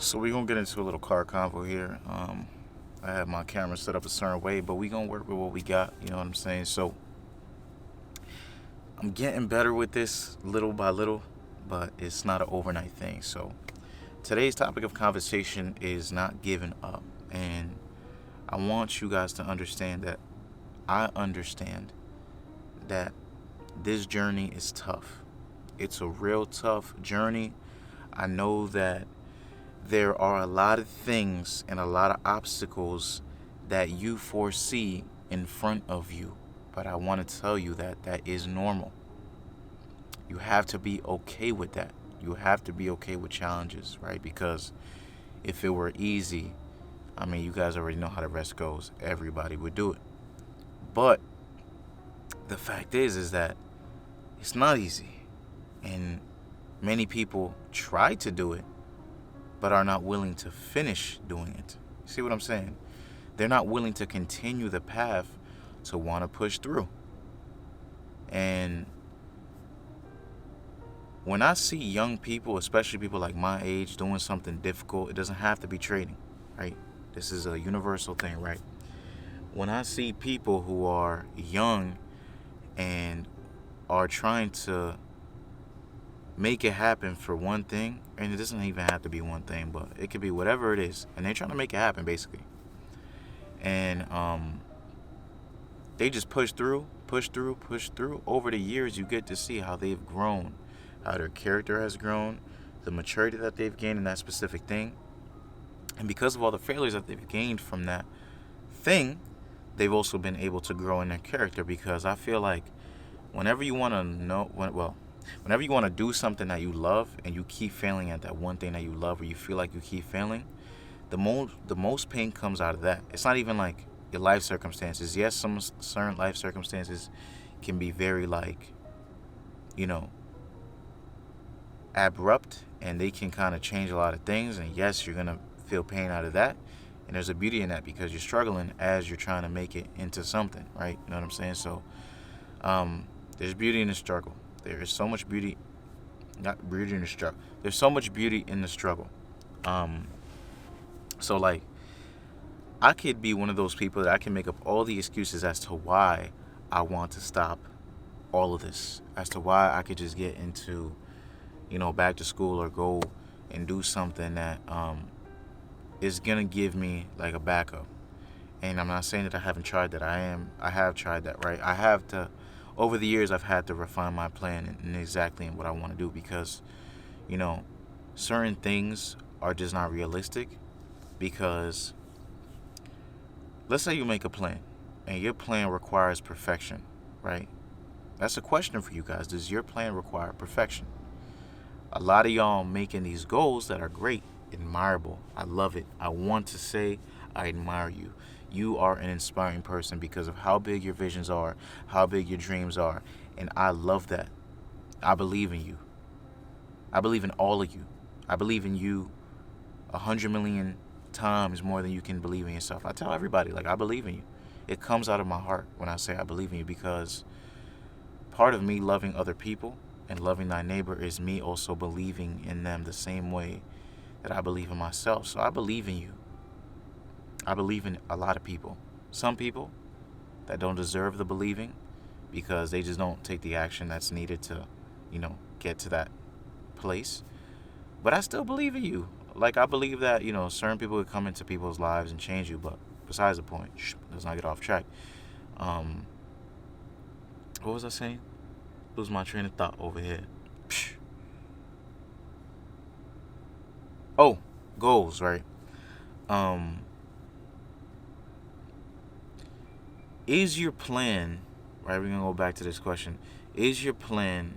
So we're gonna get into a little car convo here. I have my camera set up a certain way, but we gonna work with what we got. You know what I'm saying? So I'm getting better with this little by little, but it's not an overnight thing. So today's topic of conversation is not giving up, and I want you guys to understand that I understand that this journey is tough. It's a real tough journey. I know that there are a lot of things and a lot of obstacles that you foresee in front of you. But I want to tell you that that is normal. You have to be okay with that. You have to be okay with challenges, right? Because if it were easy, I mean, you guys already know how the rest goes. Everybody would do it. But the fact is that it's not easy. And many people try to do it, but are not willing to finish doing it. You see what I'm saying? They're not willing to continue the path to want to push through. And when I see young people, especially people like my age, doing something difficult, it doesn't have to be trading, right? This is a universal thing, right? When I see people who are young and are trying to make it happen for one thing, and it doesn't even have to be one thing, but it could be whatever it is, and they're trying to make it happen basically. And they just push through, push through, push through. Over the years, you get to see how they've grown, how their character has grown, the maturity that they've gained in that specific thing. And because of all the failures that they've gained from that thing, they've also been able to grow in their character. Because I feel like whenever you want to whenever you want to do something that you love and you keep failing at that one thing that you love, or you feel like you keep failing, the most pain comes out of that. It's not even like your life circumstances. Yes, some certain life circumstances can be very like, you know, abrupt, and they can kind of change a lot of things. And yes, you're gonna feel pain out of that. And there's a beauty in that because you're struggling as you're trying to make it into something, right? You know what I'm saying? So, there's beauty in the struggle. There is so much beauty, not beauty in the struggle. There's so much beauty in the struggle. So like, I could be one of those people that I can make up all the excuses as to why I want to stop all of this, as to why I could just get into, back to school or go and do something that is gonna give me like a backup. And I'm not saying that I haven't tried that. I have tried that, right? I have to. Over the years, I've had to refine my plan and exactly what I want to do because, you know, certain things are just not realistic. Because let's say you make a plan and your plan requires perfection, right? That's a question for you guys. Does your plan require perfection? A lot of y'all making these goals that are great, admirable. I love it. I want to say I admire you. You are an inspiring person because of how big your visions are, how big your dreams are, and I love that. I believe in you. I believe in all of you. I believe in you 100 million times more than you can believe in yourself. I tell everybody, like, I believe in you. It comes out of my heart when I say I believe in you because part of me loving other people and loving thy neighbor is me also believing in them the same way that I believe in myself. So I believe in you. I believe in a lot of people. Some people that don't deserve the believing because they just don't take the action that's needed to, get to that place. But I still believe in you. Like, I believe that, certain people would come into people's lives and change you. But besides the point, let's not get off track. What was I saying? Lose my train of thought over here. Oh, goals, right? Is your plan, right? We're going to go back to this question. Is your plan,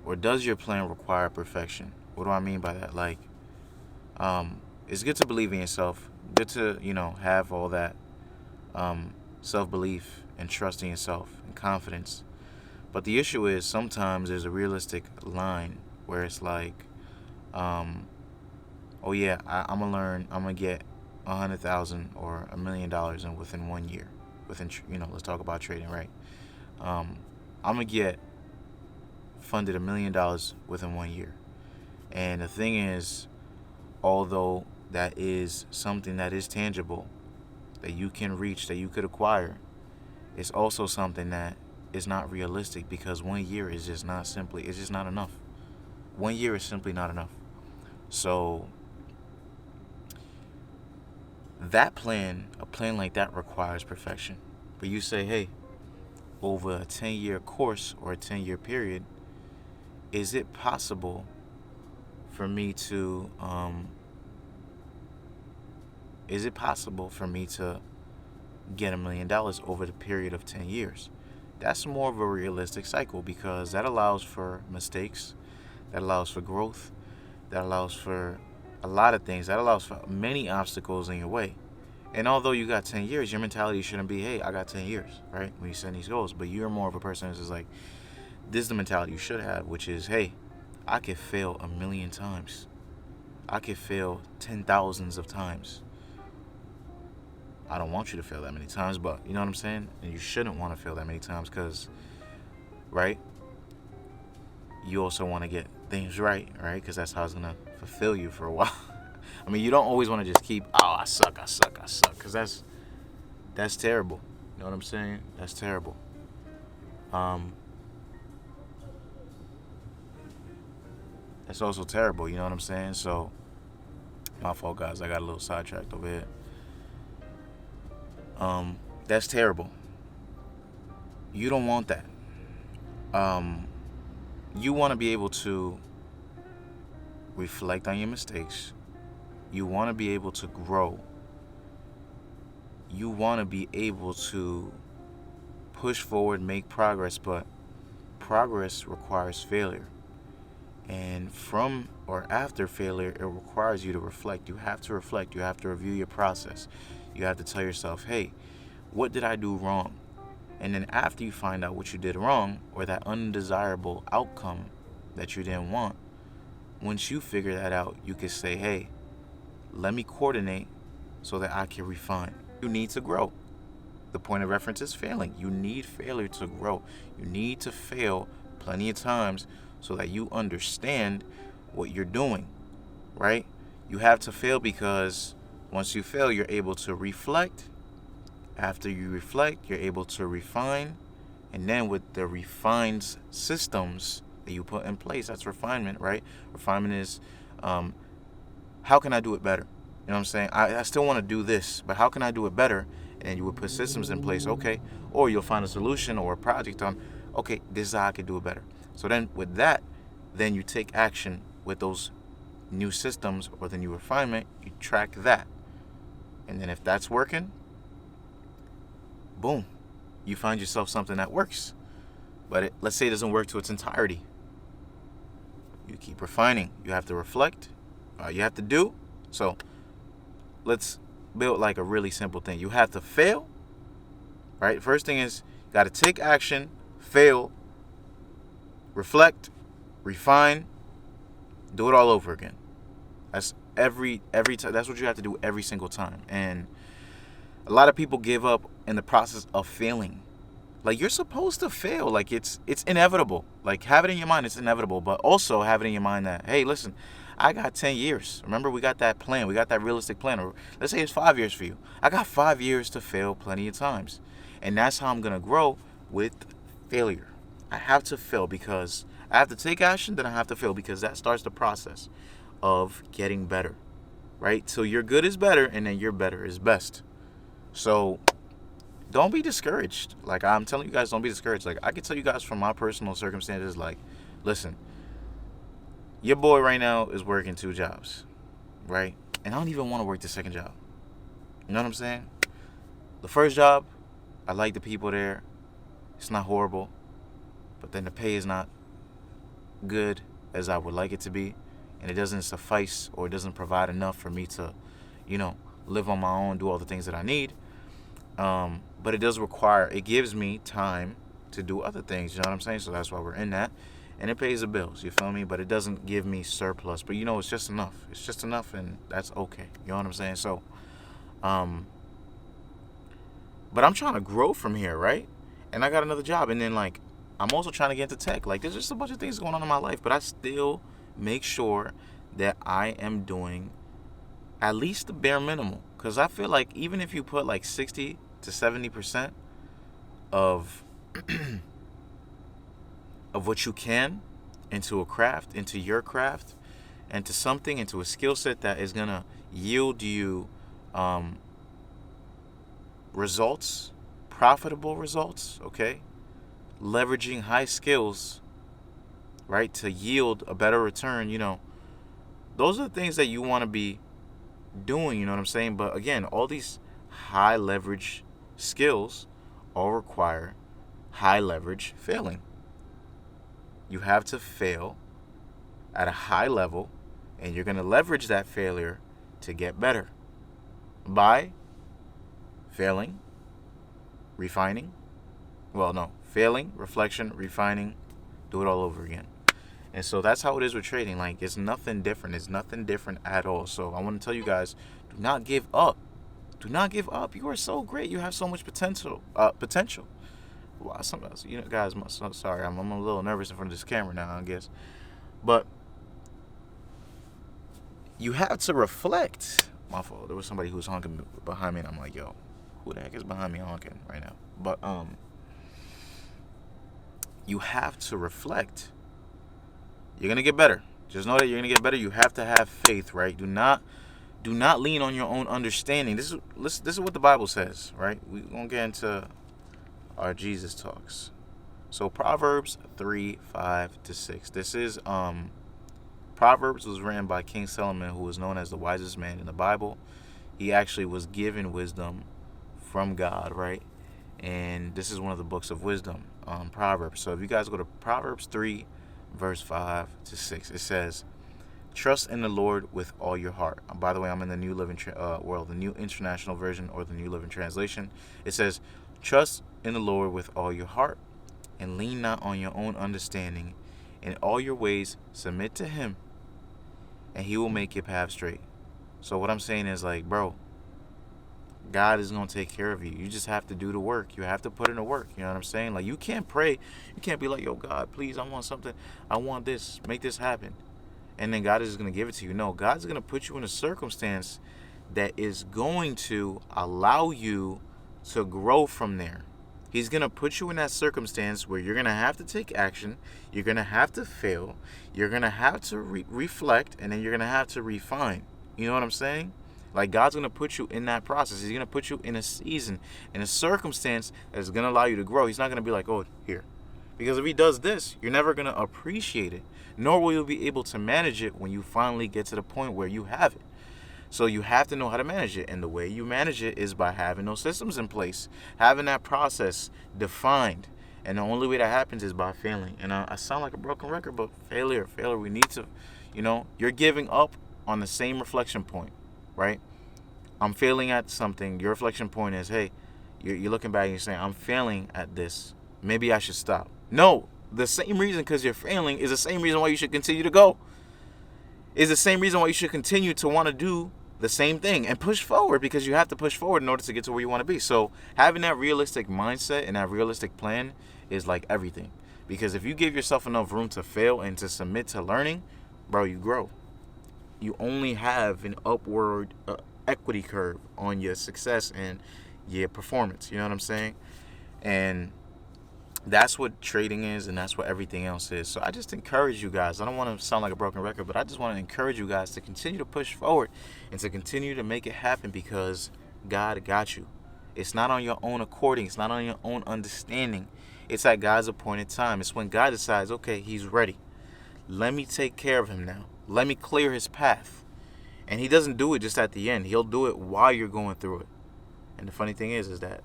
or does your plan require perfection? What do I mean by that? Like, it's good to believe in yourself. Good to, have all that self-belief and trust in yourself and confidence. But the issue is sometimes there's a realistic line where it's like, oh yeah, I'm gonna get 100,000 or $1 million within 1 year. Let's talk about trading, right? I'm gonna get funded $1 million within 1 year. And the thing is, although that is something that is tangible, that you can reach, that you could acquire, it's also something that is not realistic, because 1 year is just not simply, it's just not enough. 1 year is simply not enough. So that plan, a plan like that requires perfection. But you say, hey, over a 10-year course or a 10-year period, is it possible for me to get $1 million over the period of 10 years? That's more of a realistic cycle, because that allows for mistakes, that allows for growth, that allows for a lot of things, that allows for many obstacles in your way. And although you got 10 years, your mentality shouldn't be, hey, I got 10 years, right? When you set these goals. But you're more of a person who's just like, this is the mentality you should have, which is, hey, I could fail 1,000,000 times. I could fail 10,000s of times. I don't want you to fail that many times, but you know what I'm saying? And you shouldn't want to fail that many times, because, right? You also want to get things right? Because that's how it's going to fulfill you for a while. I mean, you don't always want to just keep, oh, I suck, because that's terrible. You know what I'm saying? That's terrible. That's also terrible, you know what I'm saying? So, my fault, guys. I got a little sidetracked over here. That's terrible. You don't want that. You want to be able to reflect on your mistakes. You want to be able to grow. You want to be able to push forward, make progress, but progress requires failure. And from or after failure, it requires you to reflect. You have to reflect. You have to review your process. You have to tell yourself, hey, what did I do wrong? And then after you find out what you did wrong, or that undesirable outcome that you didn't want, once you figure that out, you can say, hey, let me coordinate so that I can refine. You need to grow. The point of reference is failing. You need failure to grow. You need to fail plenty of times so that you understand what you're doing, right? You have to fail, because once you fail, you're able to reflect. After you reflect, you're able to refine. And then with the refined systems that you put in place, that's refinement, right? Refinement is, how can I do it better? You know what I'm saying? I still want to do this, but how can I do it better? And you would put systems in place, okay? Or you'll find a solution or a project on, okay, this is how I can do it better. So then with that, then you take action with those new systems or the new refinement. You track that. And then if that's working, boom, you find yourself something that works. But let's say it doesn't work to its entirety. You keep refining. You have to reflect. You have to do. So let's build like a really simple thing. You have to fail, right? First thing is, you got to take action, fail, reflect, refine, do it all over again. That's every time. That's what you have to do every single time. And a lot of people give up in the process of failing. Like, you're supposed to fail. Like, it's inevitable. Like, have it in your mind, it's inevitable. But also have it in your mind that, hey, listen, I got 10 years. Remember, we got that plan. We got that realistic plan. Or let's say it's 5 years for you. I got 5 years to fail plenty of times. And that's how I'm going to grow, with failure. I have to fail, because I have to take action, then I have to fail, because that starts the process of getting better, right? So your good is better, and then your better is best. So don't be discouraged. Like, I'm telling you guys, don't be discouraged. Like, I can tell you guys from my personal circumstances, like, listen, your boy right now is working 2 jobs, right? And I don't even want to work the second job. You know what I'm saying? The first job, I like the people there. It's not horrible. But then the pay is not good as I would like it to be. And it doesn't suffice, or it doesn't provide enough for me to, live on my own, do all the things that I need. But it does require, it gives me time to do other things, you know what I'm saying? So that's why we're in that. And it pays the bills, you feel me? But it doesn't give me surplus. But it's just enough. It's just enough, and that's okay. You know what I'm saying? So, but I'm trying to grow from here, right? And I got another job. And then, like, I'm also trying to get into tech. Like, there's just a bunch of things going on in my life. But I still make sure that I am doing at least the bare minimum. Because I feel like even if you put like 60 to 70% of of what you can into a craft, into your craft, into something, into a skill set that is gonna yield you um, results, profitable results, okay? Leveraging high skills, right, to yield a better return, those are the things that you want to be doing, you know what I'm saying? But again, all these high leverage skills all require high leverage failing. You have to fail at a high level, and you're going to leverage that failure to get better by failing, refining. Well, no, failing, reflection, refining, do it all over again. And so that's how it is with trading. Like, it's nothing different. It's nothing different at all. So I want to tell you guys, do not give up. Do not give up. You are so great. You have so much potential. Wow, sometimes, guys, so sorry, I'm a little nervous in front of this camera now, I guess. But you have to reflect. My fault. There was somebody who was honking behind me, and I'm like, yo, who the heck is behind me honking right now? But you have to reflect. You're gonna get better. Just know that you're gonna get better. You have to have faith, right? Do not lean on your own understanding. This is what the Bible says, right? We're gonna get into our Jesus talks. So Proverbs 3:5-6. This is Proverbs was written by King Solomon, who was known as the wisest man in the Bible. He actually was given wisdom from God, right? And this is one of the books of wisdom, Proverbs. So if you guys go to Proverbs 3, verse 5-6, it says, "Trust in the Lord with all your heart." By the way, I'm in the New Living the New International Version, or the New Living Translation. It says, "Trust in the Lord with all your heart, and lean not on your own understanding. In all your ways submit to Him, and He will make your path straight." So what I'm saying is, like, bro, God is going to take care of you. You just have to do the work. You have to put in the work. You know what I'm saying? Like, you can't pray. You can't be like, yo, God, please, I want something. I want this. Make this happen. And then God is going to give it to you. No, God's going to put you in a circumstance that is going to allow you to grow from there. He's going to put you in that circumstance where you're going to have to take action. You're going to have to fail. You're going to have to reflect. And then you're going to have to refine. You know what I'm saying? Like, God's going to put you in that process. He's going to put you in a season, in a circumstance that's going to allow you to grow. He's not going to be like, oh, here. Because if He does this, you're never going to appreciate it. Nor will you be able to manage it when you finally get to the point where you have it. So you have to know how to manage it. And the way you manage it is by having those systems in place, having that process defined. And the only way that happens is by failing. And I sound like a broken record, but failure. We need to, you're giving up on the same reflection point, right? I'm failing at something. Your reflection point is, hey, you're looking back and you're saying, I'm failing at this. Maybe I should stop. No, the same reason because you're failing is the same reason why you should continue to go. Is the same reason why you should continue to want to do the same thing and push forward, because you have to push forward in order to get to where you want to be. So having that realistic mindset and that realistic plan is like everything. Because if you give yourself enough room to fail and to submit to learning, bro, you grow. You only have an upward equity curve on your success and your performance. You know what I'm saying? And that's what trading is, and that's what everything else is. So I just encourage you guys. I don't want to sound like a broken record, but I just want to encourage you guys to continue to push forward and to continue to make it happen, because God got you. It's not on your own according. It's not on your own understanding. It's at God's appointed time. It's when God decides, okay, He's ready. Let me take care of him now. Let me clear his path. And He doesn't do it just at the end. He'll do it while you're going through it. And the funny thing is that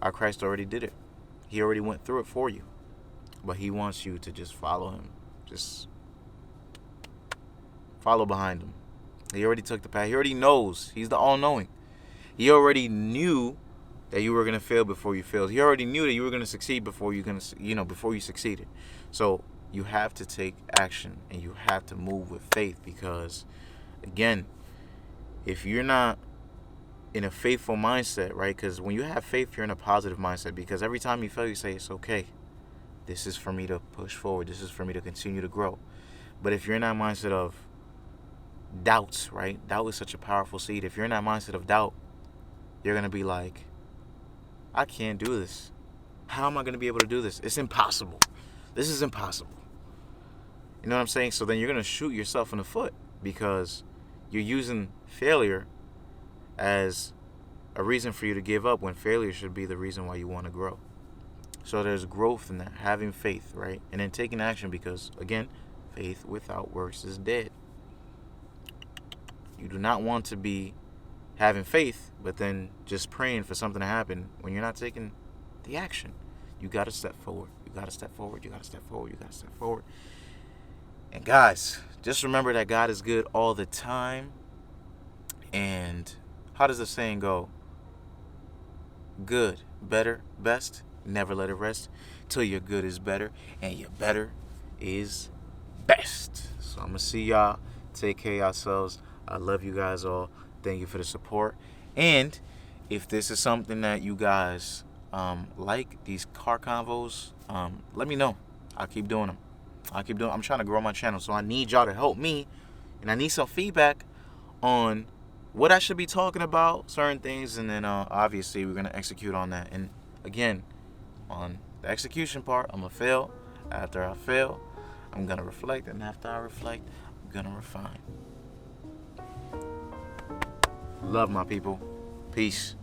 our Christ already did it. He already went through it for you. But He wants you to just follow Him. Just follow behind Him. He already took the path. He already knows. He's the all-knowing. He already knew that you were going to fail before you failed. He already knew that you were going to succeed before before you succeeded. So you have to take action, and you have to move with faith, because, again, if you're not in a faithful mindset, right? Because when you have faith, you're in a positive mindset, because every time you fail, you say, it's okay. This is for me to push forward. This is for me to continue to grow. But if you're in that mindset of doubts, right? Doubt is such a powerful seed. If you're in that mindset of doubt, you're going to be like, I can't do this. How am I going to be able to do this? It's impossible. This is impossible. You know what I'm saying? So then you're going to shoot yourself in the foot because you're using failure as a reason for you to give up when failure should be the reason why you want to grow. So there's growth in that, having faith, right? And then taking action because, again, faith without works is dead. You do not want to be having faith, but then just praying for something to happen when you're not taking the action. You got to step forward. You got to step forward. You got to step forward. You got to step forward. And guys, just remember that God is good all the time. And how does the saying go? Good, better, best. Never let it rest till your good is better and your better is best. So I'm going to see y'all. Take care of yourselves. I love you guys all. Thank you for the support. And if this is something that you guys like, these car convos, let me know. I'll keep doing them. I'm trying to grow my channel, so I need y'all to help me. And I need some feedback on what I should be talking about, certain things. And then obviously we're going to execute on that. And again, on the execution part, I'm going to fail. After I fail, I'm going to reflect. And after I reflect, I'm going to refine. Love my people. Peace.